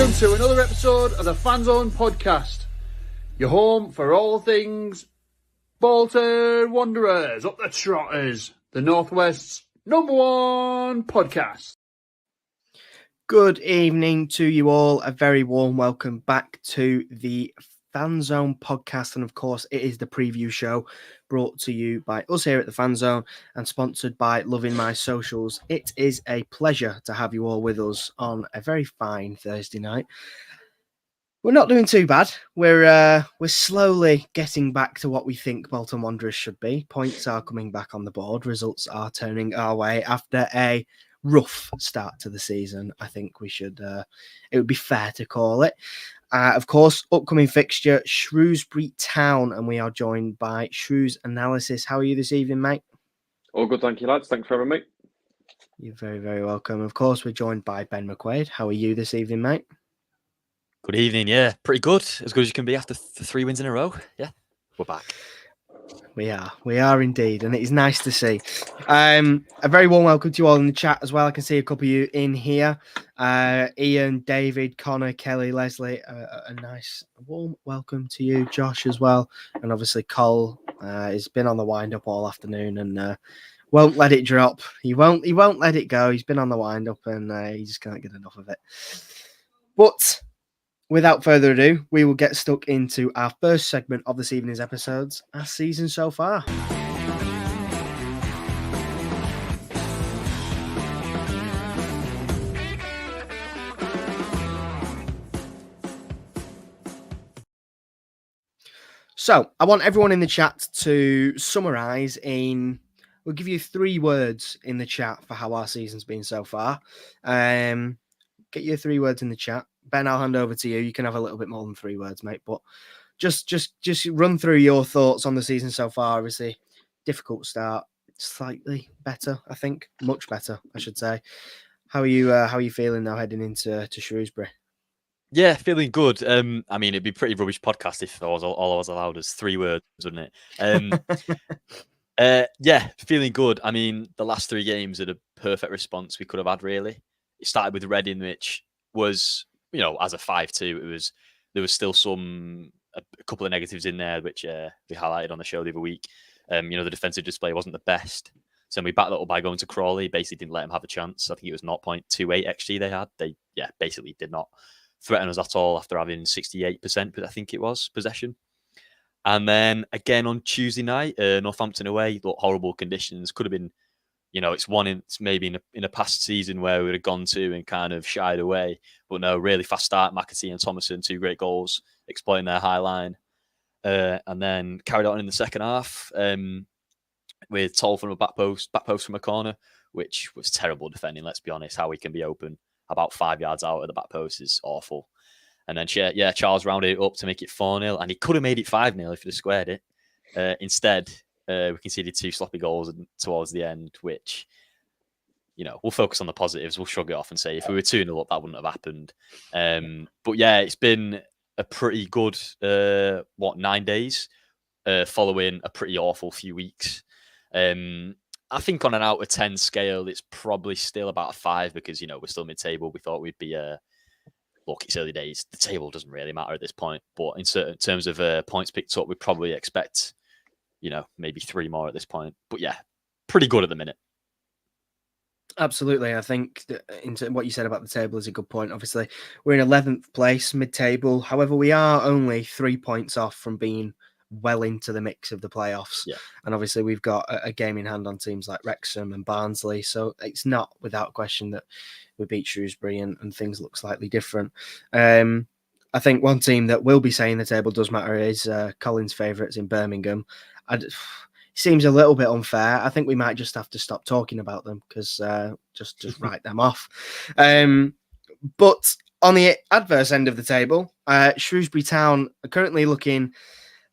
welcome to another episode of the Fanzone Podcast, your home for all things Bolton Wanderers, up the Trotters, the Northwest's #1 podcast. Good evening to you all. A very warm welcome back to the Fanzone Podcast. And of course, it is the preview show brought to you by us here at the Fanzone and sponsored by Loving My Socials. It is a pleasure to have you all with us on a very fine Thursday night. We're not doing too bad. We're slowly getting back to what we think Bolton Wanderers should be. Points are coming back on the board. Results are turning our way after a rough start to the season. I think we should. It would be fair to call it. Of course, upcoming fixture, Shrewsbury Town, and we are joined by Shrews Analaysis. How are you this evening, mate? All good, thank you, lads. Thanks for having me. You're very, very welcome. Of course, we're joined by Ben McQuaid. How are you this evening, mate? Good evening. Yeah, pretty good. As good as you can be after 3 wins in a row. Yeah, we're back. We are indeed, and it is nice to see. A very warm welcome to you all in the chat as well. I can see a couple of you in here. Ian, David, Connor, Kelly, Leslie. A nice warm welcome to you, Josh, as well. And obviously Cole has been on the wind-up all afternoon and won't let it drop. He won't let it go. He's been on the wind-up and he just can't get enough of it. But without further ado, we will get stuck into our first segment of this evening's episodes, our season so far. So, I want everyone in the chat to summarise we'll give you 3 words in the chat for how our season's been so far. Get your 3 words in the chat. Ben, I'll hand over to you. You can have a little bit more than 3 words, mate. But just run through your thoughts on the season so far. Obviously, difficult start, slightly better, I think, much better, I should say. How are you feeling now heading into Shrewsbury? Yeah, feeling good. I mean, it'd be a pretty rubbish podcast if all I was allowed was 3 words, wouldn't it? Yeah, feeling good. I mean, the last 3 games are the perfect response we could have had. Really, it started with Reading, which was, as a 5-2, there was still a couple of negatives in there, which we highlighted on the show the other week. The defensive display wasn't the best. So we backed that up by going to Crawley. Basically didn't let him have a chance. I think it was 0.28 XG they had. They, basically did not threaten us at all after having 68%, but I think it was, possession. And then again on Tuesday night, Northampton away, horrible conditions. Could have been, it's maybe in a past season where we would have gone to and kind of shied away. But no, really fast start. McAtee and Thomason, 2 great goals, exploiting their high line. And then carried on in the second half with Toll from a back post from a corner, which was terrible defending, let's be honest. How he can be open about 5 yards out of the back post is awful. And then, Charles rounded it up to make it 4-0, and he could have made it 5-0 if he'd have squared it. Instead, we conceded 2 sloppy goals towards the end, which, we'll focus on the positives. We'll shrug it off and say if we were 2-0 up, that wouldn't have happened. But yeah, it's been a pretty good, 9 days following a pretty awful few weeks. I think on an out of 10 scale, it's probably still about a 5 because, we're still mid-table. We thought we'd be, look, it's early days. The table doesn't really matter at this point. But in certain terms of points picked up, we probably expect, maybe 3 more at this point. But yeah, pretty good at the minute. Absolutely. I think what you said about the table is a good point. Obviously, we're in 11th place, mid-table. However, we are only 3 points off from being well into the mix of the playoffs. Yeah. And obviously, we've got a game in hand on teams like Wrexham and Barnsley. So it's not without question that we beat Shrewsbury and things look slightly different. I think one team that will be saying the table does matter is Colin's favourites in Birmingham. It seems a little bit unfair. I think we might just have to stop talking about them because just write them off. But on the adverse end of the table, Shrewsbury Town are currently looking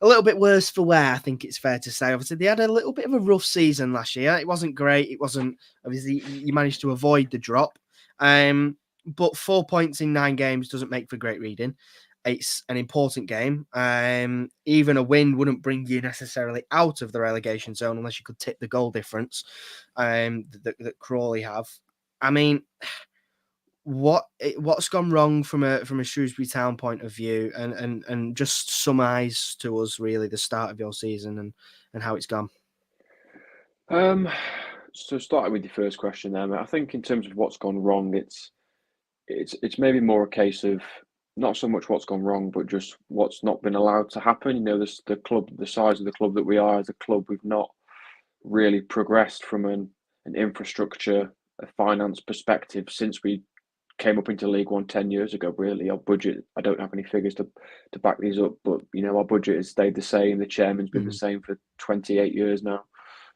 a little bit worse for wear, I think it's fair to say. Obviously, they had a little bit of a rough season last year. It wasn't great. It wasn't, obviously, you managed to avoid the drop. But 4 points in 9 games doesn't make for great reading. It's an important game. Even a win wouldn't bring you necessarily out of the relegation zone unless you could tip the goal difference that Crawley have. I mean, what's gone wrong from a Shrewsbury Town point of view, and just summarise to us really the start of your season and how it's gone. So starting with the first question there, mate, I think in terms of what's gone wrong, it's maybe more a case of not so much what's gone wrong, but just what's not been allowed to happen. You know, the club, the size of the club that we are as a club, we've not really progressed from an infrastructure, a finance perspective since we came up into League One 10 years ago. Really, our budget, I don't have any figures to back these up, but you know, our budget has stayed the same. The chairman's been the same for 28 years now,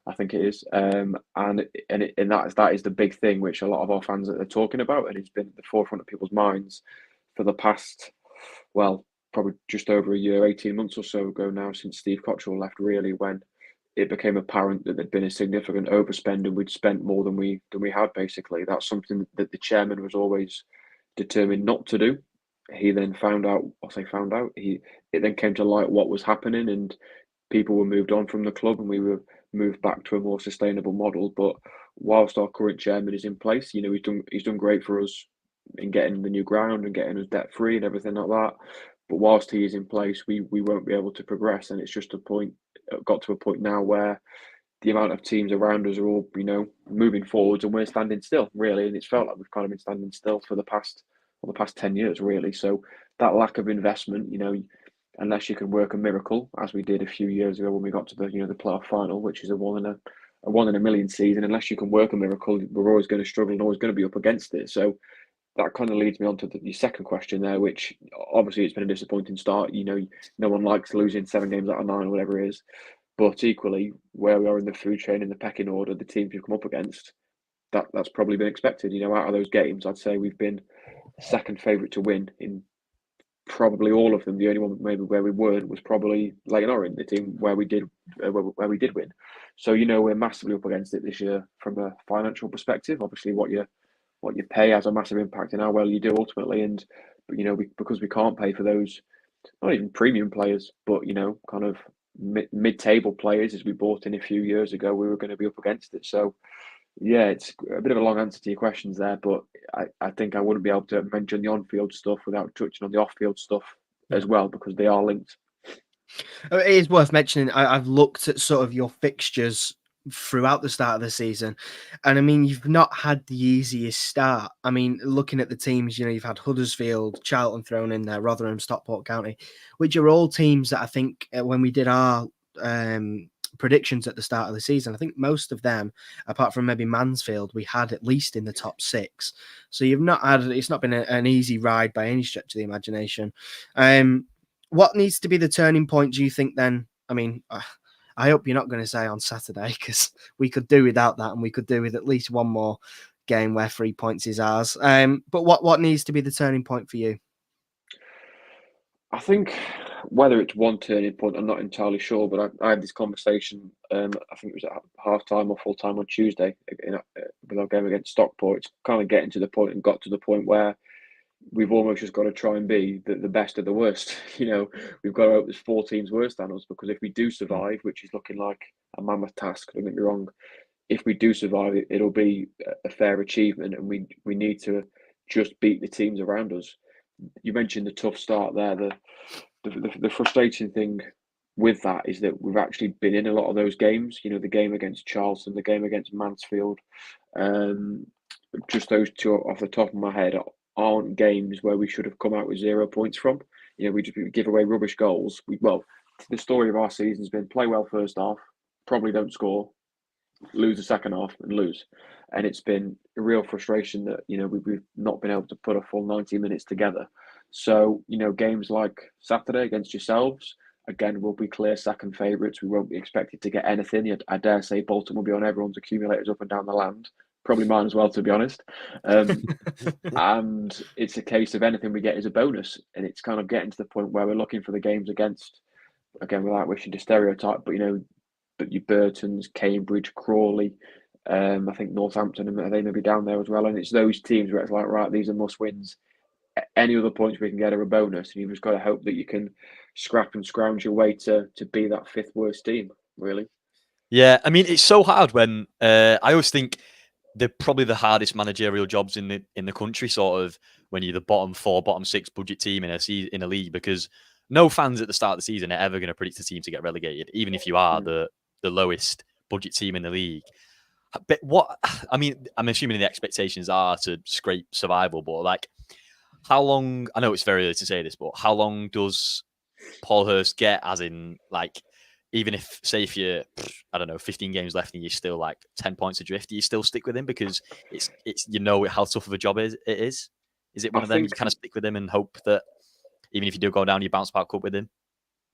I think it is, and that is the big thing which a lot of our fans are talking about, and it's been at the forefront of people's minds for the past, well, probably just over a year, 18 months or so ago now, since Steve Cottrell left, really, when it became apparent that there'd been a significant overspend and we'd spent more than we had. Basically, that's something that the chairman was always determined not to do. He then found out. It then came to light what was happening, and people were moved on from the club, and we were moved back to a more sustainable model. But whilst our current chairman is in place, you know, he's done great for us in getting the new ground and getting us debt free and everything like that. But whilst he is in place, we won't be able to progress, and it's just got to a point now where the amount of teams around us are all, you know, moving forwards, and we're standing still, really. And it's felt like we've kind of been standing still for the past 10 years, really. So that lack of investment, you know, unless you can work a miracle, as we did a few years ago when we got to the playoff final, which is a one in a million season. Unless you can work a miracle, we're always going to struggle and always going to be up against it. So that kind of leads me on to your second question there, which obviously it's been a disappointing start. You know, no one likes losing 7 games out of 9 or whatever it is. But equally, where we are in the food chain, in the pecking order, the teams we've come up against, that's probably been expected. You know, out of those games, I'd say we've been second favourite to win in probably all of them. The only one maybe where we weren't was probably Leyton Orient, the team where we did win. So, you know, we're massively up against it this year from a financial perspective. Obviously, what you pay has a massive impact in how well you do ultimately. But you know, because we can't pay for those, not even premium players, but you know, kind of mid-table players as we bought in a few years ago, we were going to be up against it. So yeah, it's a bit of a long answer to your questions there, but I think I wouldn't be able to mention the on-field stuff without touching on the off-field stuff as well, because they are linked. It is worth mentioning, I've looked at sort of your fixtures throughout the start of the season, and I mean, you've not had the easiest start. I mean, looking at the teams, you know, you've had Huddersfield, Charlton thrown in there, Rotherham, Stockport County, which are all teams that I think when we did our predictions at the start of the season, I think most of them, apart from maybe Mansfield, we had at least in the top 6. So it's not been an easy ride by any stretch of the imagination. What needs to be the turning point, do you think, then? I mean, I hope you're not going to say on Saturday, because we could do without that, and we could do with at least one more game where 3 points is ours. But what needs to be the turning point for you? I think whether it's one turning point, I'm not entirely sure, but I had this conversation, I think it was at half-time or full-time on Tuesday with our game against Stockport. It's kind of getting to the point and got to the point where we've almost just got to try and be the best of the worst. You know, we've got to hope there's 4 teams worse than us, because if we do survive, which is looking like a mammoth task, don't get me wrong, if we do survive, it'll be a fair achievement, and we need to just beat the teams around us. You mentioned the tough start there. The frustrating thing with that is that we've actually been in a lot of those games. You know, the game against Charlton, the game against Mansfield, just those 2 off the top of my head aren't games where we should have come out with 0 points from. You know, we just give away rubbish goals. The story of our season has been play well first half, probably don't score, lose the second half and lose. And it's been a real frustration that, you know, we've not been able to put a full 90 minutes together. So, you know, games like Saturday against yourselves, again, we'll be clear second favourites. We won't be expected to get anything. I dare say Bolton will be on everyone's accumulators up and down the land. Probably mine as well, to be honest. And it's a case of anything we get is a bonus. And it's kind of getting to the point where we're looking for the games against, again, without wishing to stereotype, but, you know, but your Burtons, Cambridge, Crawley, I think Northampton, and they may be down there as well. And it's those teams where it's like, right, these are must-wins. Any other points we can get are a bonus. And you've just got to hope that you can scrap and scrounge your way to be that 5th worst team, really. Yeah, I mean, it's so hard when I always think they're probably the hardest managerial jobs in the country, sort of when you're the bottom 4, bottom 6 budget team in a league, because no fans at the start of the season are ever going to predict a team to get relegated, even if you are the lowest budget team in the league. But I'm assuming the expectations are to scrape survival, but like, how long? I know it's very early to say this, but how long does Paul Hurst get? As in, like, even if, say, if you're, I don't know, 15 games left and you're still like 10 points adrift, do you still stick with him because it's how tough of a job it is? Is it one of them you kind of stick with him and hope that even if you do go down, you bounce back up with him?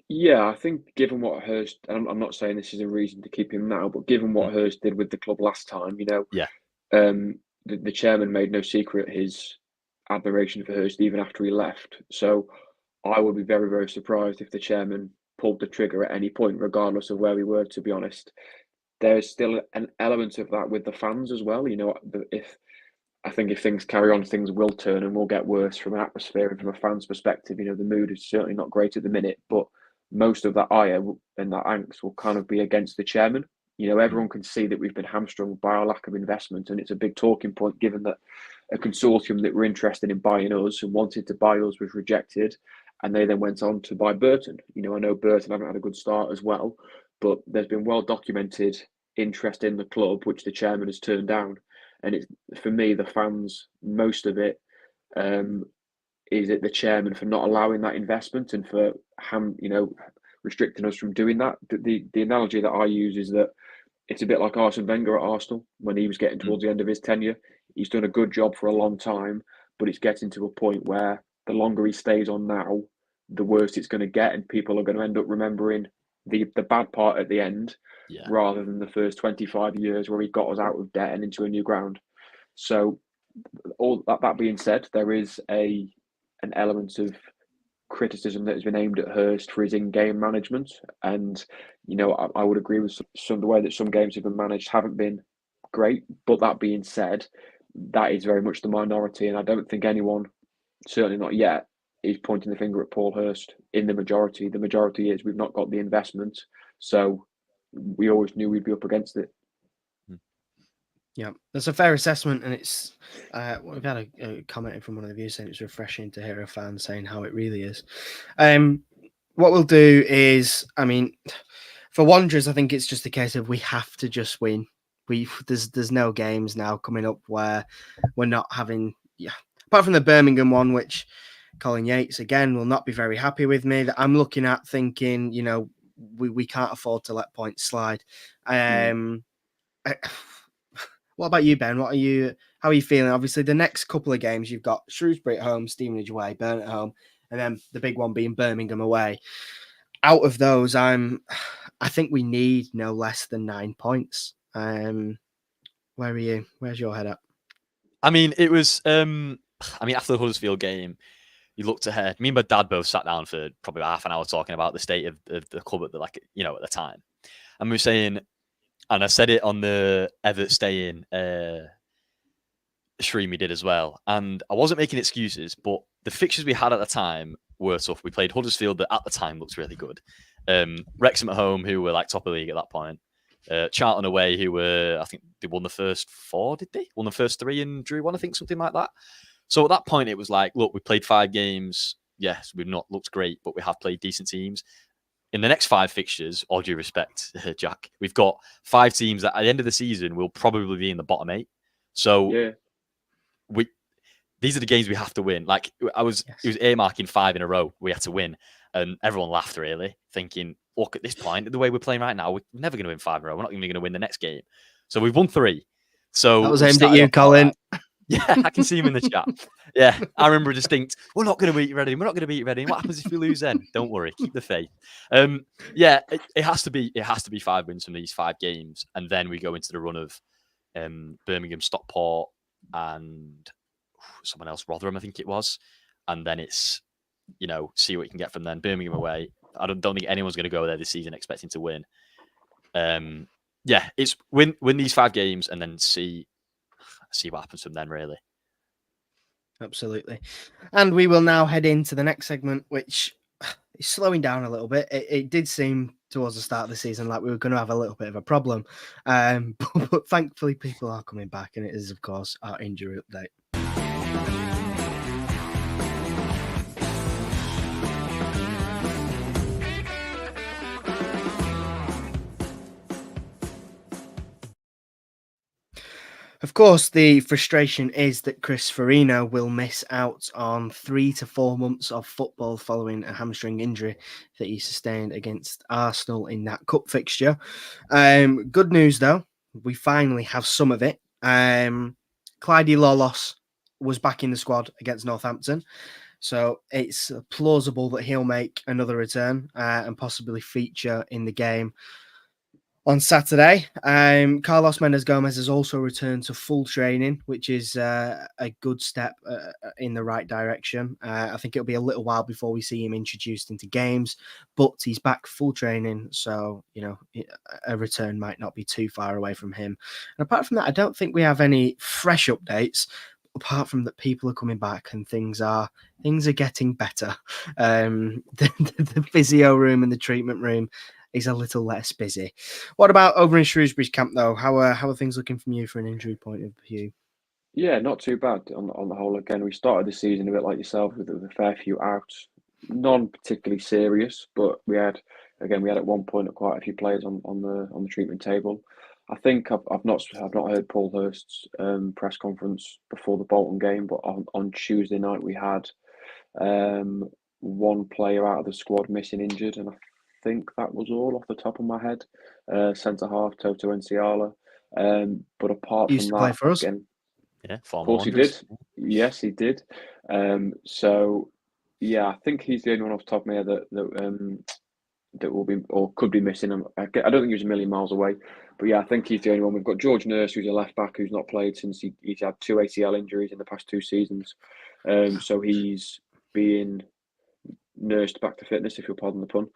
Yeah, I think given what Hurst, and I'm not saying this is a reason to keep him now, but given what Hurst did with the club last time, Yeah. The chairman made no secret his admiration for Hurst even after he left. So I would be very, very surprised if the chairman pulled the trigger at any point, regardless of where we were, to be honest. There's still an element of that with the fans as well. I think if things carry on, things will turn and will get worse from an atmosphere and from a fan's perspective. The mood is certainly not great at the minute, but most of that ire and that angst will kind of be against the chairman. Everyone can see that we've been hamstrung by our lack of investment, and it's a big talking point given that a consortium that were interested in buying us and wanted to buy us was rejected, and they then went on to buy Burton. I know Burton haven't had a good start as well, but there's been well-documented interest in the club, which the chairman has turned down. And it's, for me, the fans, most of it, is it the chairman for not allowing that investment and for restricting us from doing that. The analogy that I use is that it's a bit like Arsene Wenger at Arsenal when he was getting towards the end of his tenure. He's done a good job for a long time, but it's getting to a point where the longer he stays on now, the worse it's going to get, and people are going to end up remembering the bad part at the end, rather than the first 25 years where he got us out of debt and into a new ground. So, all that being said, there is an element of criticism that has been aimed at Hurst for his in-game management, and I would agree with some of the way that some games have been managed haven't been great. But that being said, that is very much the minority, and I don't think anyone, certainly not yet, is pointing the finger at Paul Hurst in the majority. The majority is we've not got the investment, so we always knew we'd be up against it. Yeah, that's a fair assessment, and it's we've had a comment from one of the viewers saying it's refreshing to hear a fan saying how it really is. What we'll do is, for Wanderers, I think it's just a case of we have to just win. There's no games now coming up where we're not having, apart from the Birmingham one, which Colin Yates again will not be very happy with me, that I'm looking at thinking, we can't afford to let points slide. What about you, Ben? How are you feeling? Obviously, the next couple of games, you've got Shrewsbury at home, Stevenage away, Burn at home, and then the big one being Birmingham away. Out of those, I think we need no less than 9 points. Where are you? Where's your head at? It was, after the Huddersfield game, you looked ahead. Me and my dad both sat down for probably half an hour talking about the state of the club at the time. And we were saying, and I said it on the Everett stay-in stream we did as well. And I wasn't making excuses, but the fixtures we had at the time were tough. We played Huddersfield that at the time looked really good. Wrexham at home, who were like top of the league at that point. Charlton away, who were, I think they won the first 4, did they? Won the first 3 and drew 1, I think, something like that. So at that point, it was like, look, we played 5 games. Yes, we've not looked great, but we have played decent teams. In the next 5 fixtures, all due respect, Jack, we've got 5 teams that at the end of the season will probably be in the bottom 8. So these are the games we have to win. Like it was earmarking 5 in a row we had to win, and everyone laughed really, thinking, look, at this point, the way we're playing right now, we're never going to win 5 in a row. We're not even going to win the next game. So we've won 3. So that was aimed at you, Colin. Yeah, I can see him in the chat. Yeah, I remember a distinct, we're not going to beat Reading. We're not going to beat Reading. What happens if we lose then? Don't worry, keep the faith. It has to be 5 wins from these 5 games, and then we go into the run of Birmingham, Stockport, and someone else, Rotherham, I think it was. And then it's, see what you can get from then. Birmingham away. I don't think anyone's going to go there this season expecting to win. It's win these 5 games and then see what happens from then, really. Absolutely. And we will now head into the next segment, which is slowing down a little bit. It did seem towards the start of the season like we were going to have a little bit of a problem. But thankfully, people are coming back, and it is, of course, our injury update. Of course, the frustration is that Chris Farino will miss out on 3 to 4 months of football following a hamstring injury that he sustained against Arsenal in that cup fixture. Good news, though, we finally have some of it. Clyde Lolos was back in the squad against Northampton, so it's plausible that he'll make another return and possibly feature in the game on Saturday. Carlos Mendes Gomez has also returned to full training, which is a good step in the right direction. I think it'll be a little while before we see him introduced into games, but he's back full training, so a return might not be too far away from him. And apart from that, I don't think we have any fresh updates, apart from that people are coming back and things are getting better. The physio room and the treatment room is a little less busy. What about over in Shrewsbury's camp, though? How are things looking from you for an injury point of view? Yeah, not too bad on the whole. Again, we started the season a bit like yourself with a fair few outs, none particularly serious, but we had at one point quite a few players on the treatment table. I think I've not heard Paul Hurst's press conference before the Bolton game, but on Tuesday night we had one player out of the squad missing injured, and I think that was all off the top of my head. Centre half Toto Enciala. But apart He used from to play that, for us. again, Yeah, of course he did. Yes, he did. So yeah, I think he's the only one off the top of my head that will be or could be missing. I don't think he was a million miles away, but yeah, I think he's the only one. We've got George Nurse, who's a left back, who's not played since he's had 2 ACL injuries in the past 2 seasons. So he's being nursed back to fitness, if you'll pardon the pun,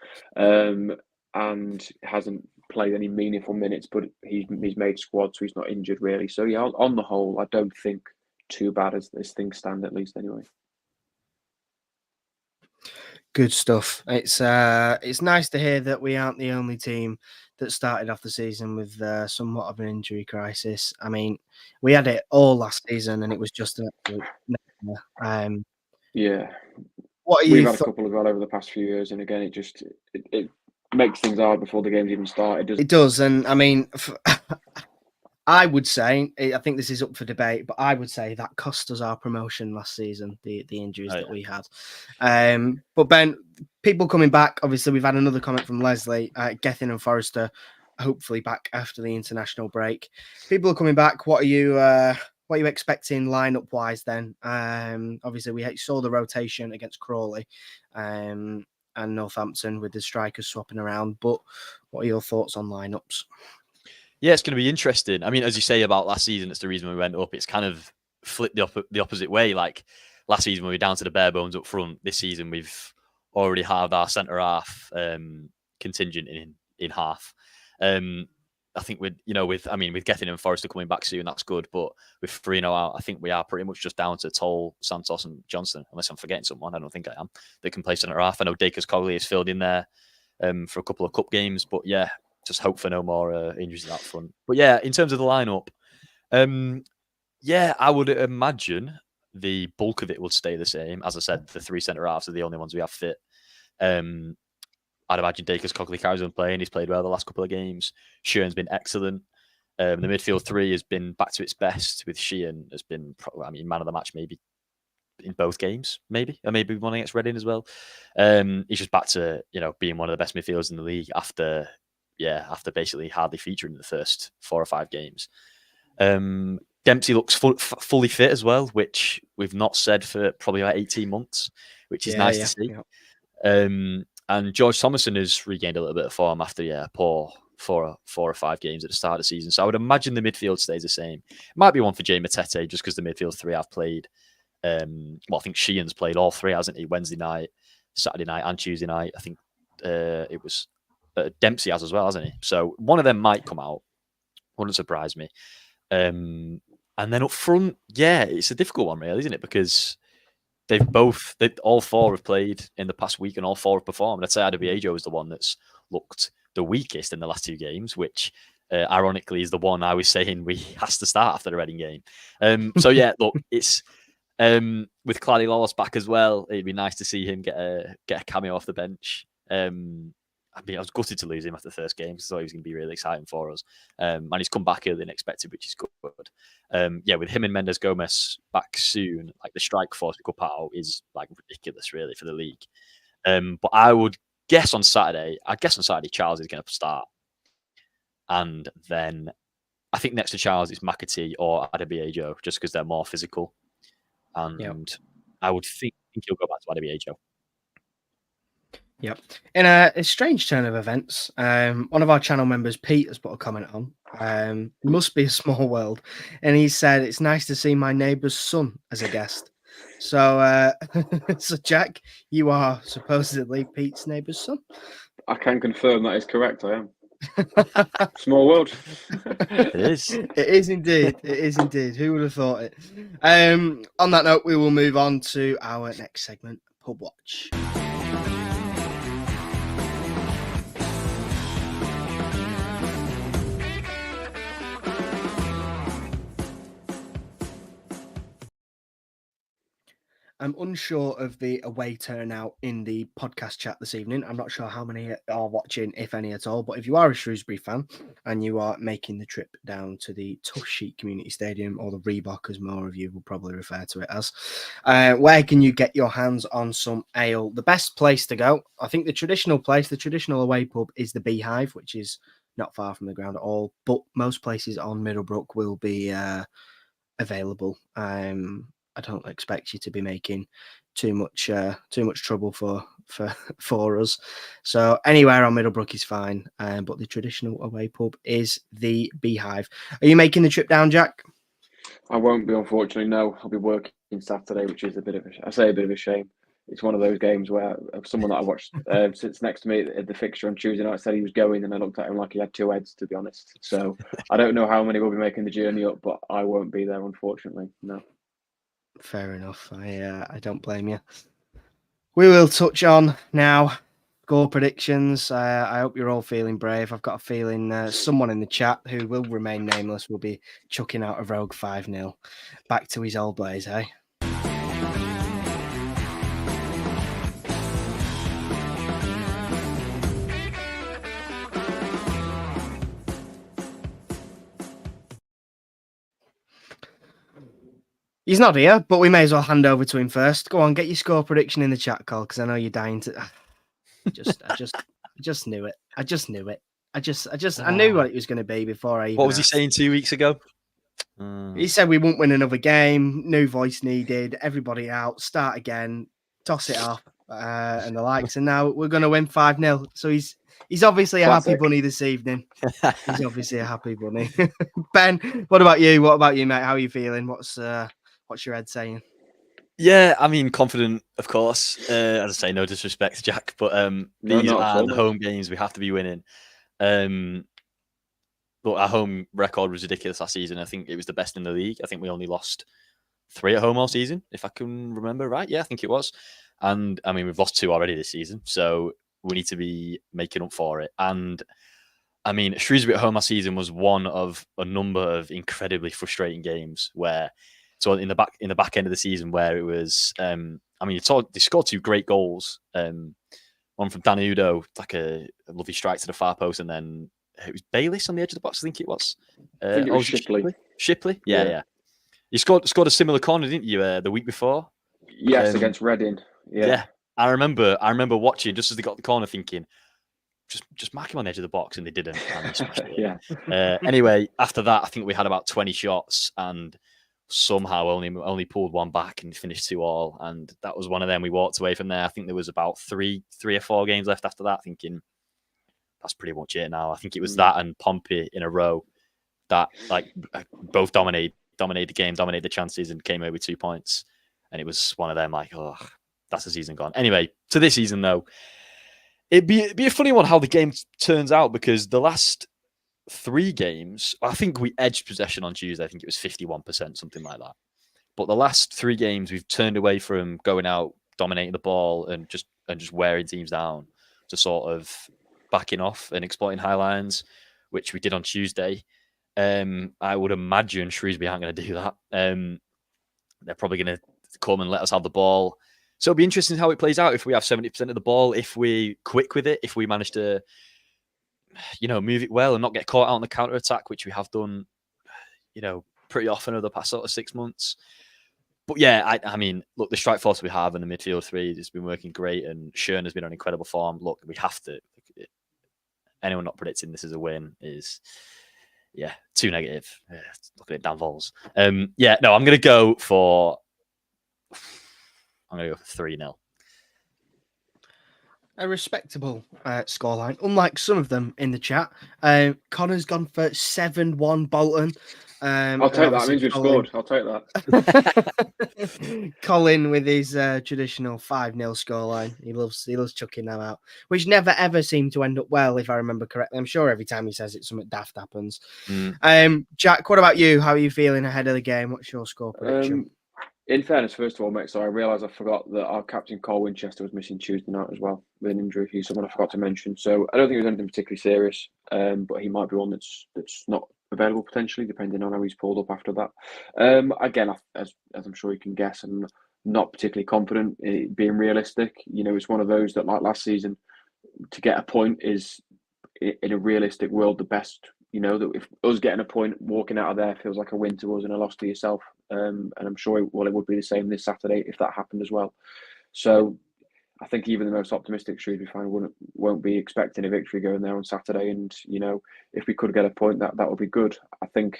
and hasn't played any meaningful minutes, but he's made squad, so he's not injured really. So yeah, on the whole, I don't think too bad as things stand, at least anyway. Good stuff. It's nice to hear that we aren't the only team that started off the season with somewhat of an injury crisis. I mean, we had it all last season, and it was just an absolute nightmare. Yeah. What are We've you had a couple as well over the past few years, and again, it makes things hard before the games even start. It does, and I mean, I would say, I think this is up for debate, but I would say that cost us our promotion last season, the injuries that we had. But Ben, people coming back, obviously we've had another comment from Leslie, Gethin and Forrester, hopefully back after the international break. People are coming back. What are you expecting lineup wise then? Obviously we saw the rotation against Crawley and Northampton with the strikers swapping around, but what are your thoughts on lineups? Yeah, it's going to be interesting. I mean, as you say about last season, it's the reason we went up. It's kind of flipped the opposite way. Like last season, we were down to the bare bones up front. This season, we've already had our centre half contingent in half. I think with Gethin and Forrester coming back soon, that's good. But with Farino out, I think we are pretty much just down to Toll, Santos, and Johnston. Unless I'm forgetting someone, I don't think I am. That can play centre half. I know Dacres Cogley is filled in there for a couple of cup games, but yeah. Just hope for no more injuries up front. But yeah, in terms of the lineup, I would imagine the bulk of it would stay the same. As I said, the 3 centre halves are the only ones we have fit. I'd imagine Dacres Cogley carries on playing. He's played well the last couple of games. Sheehan's been excellent. The midfield 3 has been back to its best, with Sheehan has been, man of the match maybe in both games, maybe one against Reading as well. He's just back to being one of the best midfielders in the league after basically hardly featuring in the first 4 or 5 games. Dempsey looks fully fit as well, which we've not said for probably about 18 months, which is nice to see. Yeah. And George Thomason has regained a little bit of form after poor 4 or 5 games at the start of the season. So I would imagine the midfield stays the same. Might be one for Jay Matete, just because the midfield 3 have played. I think Sheehan's played all 3, hasn't he? Wednesday night, Saturday night, and Tuesday night. I think it was Dempsey has as well, hasn't he? So one of them might come out. Wouldn't surprise me. And then up front, it's a difficult one, really, isn't it? Because all 4 have played in the past week, and all 4 have performed. I'd say Adebayo is the one that's looked the weakest in the last 2 games, which ironically is the one I was saying we has to start after the Reading game. So yeah, look, it's with Clary Lawless back as well. It'd be nice to see him get a cameo off the bench. I mean, I was gutted to lose him after the first game because I thought he was going to be really exciting for us. And he's come back earlier than expected, which is good. Yeah, with him and Mendes Gomez back soon, like the strike force we could put out is like ridiculous, really, for the league. But I would guess on Saturday, Charles is going to start. And then I think next to Charles it's McAtee or Adebayo, just because they're more physical. And I would think he'll go back to Adebayo. Yep. In a strange turn of events, one of our channel members, Pete, has put a comment on. Must be a small world. And he said, it's nice to see my neighbour's son as a guest. So, so Jack, you are supposedly Pete's neighbour's son. I can confirm that is correct. I am. Small world. It is. It is indeed. It is indeed. Who would have thought it? On that note, we will move on to our next segment, Pub Watch. I'm unsure of the away turnout in the podcast chat this evening. I'm not sure how many are watching, if any at all. But if you are a Shrewsbury fan and you are making the trip down to the Tush Sheet Community Stadium, or the Reebok, as more of you will probably refer to it as, where can you get your hands on some ale? The best place to go, I think the traditional away pub is the Beehive, which is not far from the ground at all. But most places on Middlebrook will be available. I don't expect you to be making too much trouble for us. So anywhere on Middlebrook is fine. But the traditional away pub is the Beehive. Are you making the trip down, Jack? I won't be, unfortunately. No, I'll be working Saturday, which is a bit of a shame. It's one of those games where someone that I watched sits next to me at the fixture on Tuesday night said he was going, and I looked at him like he had 2 heads, to be honest. So I don't know how many will be making the journey up, but I won't be there, unfortunately. No. Fair enough. I don't blame you. We will touch on now goal predictions. I hope you're all feeling brave. I've got a feeling someone in the chat who will remain nameless will be chucking out a rogue 5-0. Back to his old ways, eh? He's not here, but we may as well hand over to him first. Go on, get your score prediction in the chat, Cole, because I know you're dying to. I just knew it. I knew what it was going to be before I even. What was he saying 2 weeks ago? He said we won't win another game. New voice needed. Everybody out. Start again. Toss it off and the likes. And now we're going to win 5-0. So he's obviously a happy bunny this evening. He's obviously a happy bunny. Ben, what about you? What about you, mate? How are you feeling? What's your head saying? Yeah, I mean, confident, of course. As I say, no disrespect to Jack, but these are the home games we have to be winning. But our home record was ridiculous last season. I think it was the best in the league. I think we only lost 3 at home all season, if I can remember right. Yeah, I think it was. And I mean, we've lost 2 already this season, so we need to be making up for it. And I mean, Shrewsbury at home last season was one of a number of incredibly frustrating games where. So in the back end of the season, where it was, I mean, they scored 2 great goals. One from Dan Udo, like a lovely strike to the far post, and then it was Bayliss on the edge of the box. I think it was. I think it was Shipley. Shipley, yeah. You scored a similar corner, didn't you? The week before. Yes, against Reading. Yeah. I remember watching just as they got the corner, thinking, just mark him on the edge of the box, and they didn't. And he smashed it. Yeah. Anyway, after that, I think we had about 20 shots and. Somehow only pulled 1 back and finished 2-2, and that was one of them. We walked away from there. I think there was about 3 or 4 games left after that, thinking that's pretty much it now. I think it was that and Pompey in a row that like both dominated the game, dominated the chances, and came away with 2 points. And it was one of them like, oh, that's the season gone. Anyway, to this season though, it'd be a funny one how the game turns out, because the last 3 games, I think we edged possession on Tuesday. I think it was 51%, something like that. But the last 3 games, we've turned away from going out, dominating the ball, and just wearing teams down to sort of backing off and exploiting high lines, which we did on Tuesday. I would imagine Shrewsbury aren't going to do that. They're probably going to come and let us have the ball. So it'll be interesting how it plays out if we have 70% of the ball, if we're quick with it, if we manage to, move it well and not get caught out on the counter-attack, which we have done, pretty often over the past sort of 6 months. But yeah, I mean, look, the strike force we have in the midfield three has been working great, and Schön has been on incredible form. Look, we have to. Anyone not predicting this as a win is, too negative. Looking at Dan Vols. I'm going to go for 3-0. A respectable scoreline, unlike some of them in the chat. Connor's gone for 7-1 Bolton. I'll take that. It means we've scored. I'll take that. Colin with his traditional 5-0 scoreline. He loves chucking them out, which never ever seem to end up well, if I remember correctly. I'm sure every time he says it, something daft happens. Jack, what about you? How are you feeling ahead of the game? What's your score prediction? In fairness, first of all, mate, so I realised I forgot that our captain, Carl Winchester, was missing Tuesday night as well with an injury. He's someone I forgot to mention. So I don't think it was anything particularly serious, but he might be one that's not available potentially, depending on how he's pulled up after that. Again, as I'm sure you can guess, I'm not particularly confident in being realistic. It's one of those that, like last season, to get a point is, in a realistic world, the best. That if us getting a point, walking out of there feels like a win to us and a loss to yourself. And I'm sure it would be the same this Saturday if that happened as well. So I think even the most optimistic Shrewsbury fan won't be expecting a victory going there on Saturday. And if we could get a point, that would be good. I think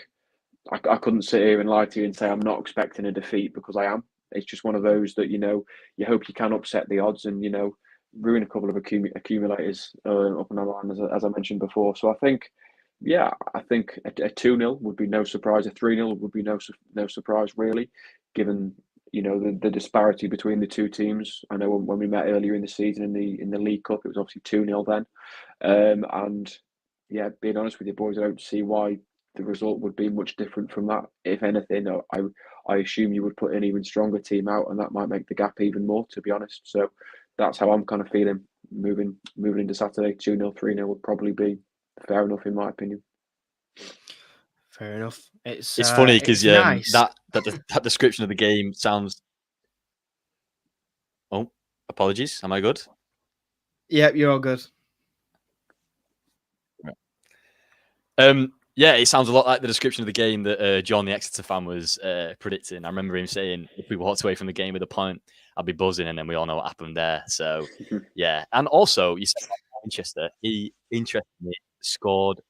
I couldn't sit here and lie to you and say I'm not expecting a defeat, because I am. It's just one of those that you hope you can upset the odds and ruin a couple of accumulators up and down the line, as I mentioned before. So I think. Yeah, I think a 2-0 would be no surprise. A 3-0 would be no surprise, really, given the disparity between the two teams. I know when we met earlier in the season in the League Cup, it was obviously 2-0 then. And yeah, being honest with you, boys, I don't see why the result would be much different from that. If anything, I assume you would put an even stronger team out, and that might make the gap even more, to be honest. So that's how I'm kind of feeling moving into Saturday. 2-0, 3-0 would probably be fair enough, in my opinion. Fair enough. It's funny because nice. that description of the game sounds. Oh, apologies. Am I good? Yep, you're all good. It sounds a lot like the description of the game that John, the Exeter fan, was predicting. I remember him saying, if we walked away from the game with a point, I'd be buzzing, and then we all know what happened there. So, yeah. And also, you said Manchester, he interestingly scored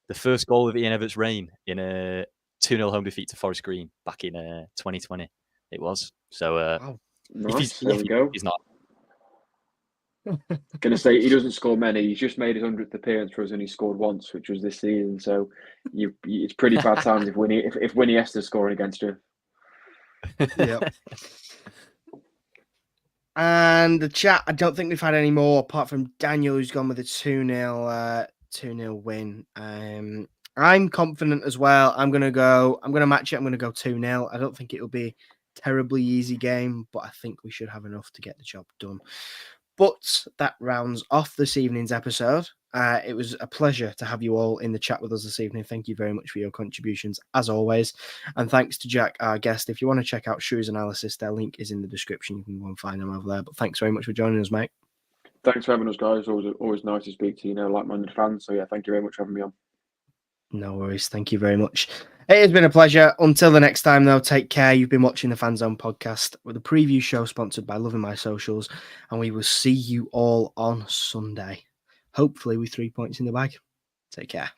the first goal of Ian Everett's reign in a 2-0 home defeat to Forest Green back in 2020. It was. So, wow. Nice. There we go. He's not. Going to say he doesn't score many. He's just made his 100th appearance for us, and he scored once, which was this season. So it's pretty bad times if Winnie Esther's scoring against you. Yep. And the chat, I don't think we've had any more apart from Daniel, who's gone with a 2-0 win. I'm confident as well. I'm gonna match it. I'm gonna go 2-0. I don't think it'll be a terribly easy game, but I think we should have enough to get the job done. But that rounds off this evening's episode. It was a pleasure to have you all in the chat with us this evening. Thank you very much for your contributions, as always. And thanks to Jack, our guest. If you want to check out Shrews Analysis, their link is in the description. You can go and find them over there. But thanks very much for joining us, mate. Thanks for having us, guys. Always nice to speak to like-minded fans. So yeah, thank you very much for having me on. No worries. Thank you very much. It has been a pleasure. Until the next time, though, take care. You've been watching the Fanzone podcast with a preview show sponsored by Loving My Socials, and we will see you all on Sunday, hopefully with 3 points in the bag. Take care.